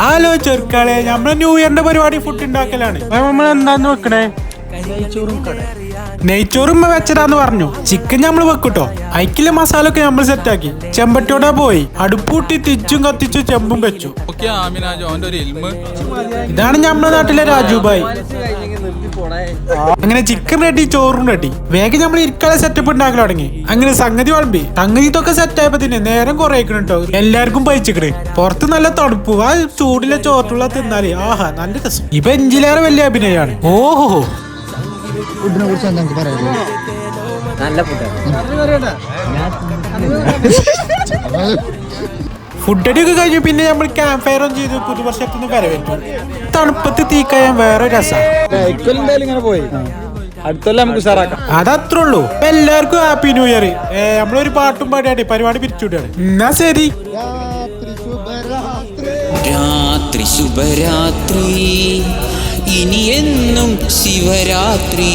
Hello ചെറുക്കാളെ, നമ്മളെ new ഇയറിന്റെ പരിപാടി food ഉണ്ടാക്കലാണ്. നമ്മൾ എന്താന്ന് വെക്കണേ? നെയ്ച്ചോറും വെച്ചതാന്ന് പറഞ്ഞു. ചിക്കൻ നമ്മള് വെക്കൂട്ടോ. അയക്കിലെ മസാല ഒക്കെ നമ്മൾ സെറ്റാക്കി. ചെമ്പട്ടോടെ പോയി അടുപ്പൂട്ടി തിച്ചും കത്തിച്ചു ചെമ്പും വെച്ചു. ഇതാണ് നമ്മുടെ നാട്ടിലെ രാജുഭായ്. അങ്ങനെ ചിക്കൻ റെഡി, ചോറും റെഡി. വേഗം നമ്മൾ ഇരിക്കാതെ സെറ്റപ്പ് ഉണ്ടാക്കൽ തുടങ്ങി. അങ്ങനെ സംഗതി വളമ്പി. സംഗതി ഇതൊക്കെ സെറ്റ് ആയപ്പോ തന്നെ നേരം കുറേക്കണം കേട്ടോ. എല്ലാവർക്കും പഴിച്ചിക്കണ്. പുറത്ത് നല്ല തണുപ്പ്. ആ ചൂടിലെ ചോറ്റുള്ള തിന്നാല് ആഹാ നല്ല രസം. ഇപ്പൊ എഞ്ചിലേറെ വലിയ അഭിനയാണ്. ഓഹോ, ഫുഡിനെ കുറിച്ച് എന്താ പറയാ? നല്ല ഫുഡടി ഒക്കെ കഴിഞ്ഞു. പിന്നെ നമ്മൾ ക്യാമ്പ് ഫയറും ചെയ്തു. പുതുവർഷത്തിന് വരവേറ്റു. തണുപ്പത്ത് തീക്കായാൻ വേറെ രസമാണ്. അതത്രേ ഉള്ളൂ. എല്ലാവർക്കും ഹാപ്പി ന്യൂ ഇയർ. നമ്മളൊരു പാട്ടും പാടിയാടി പരിപാടി പിരിച്ചുവിടാണ്. എന്നാ ശരി. രാത്രി ശുഭരാത്രി, ഇനി എന്നും ശിവരാത്രി.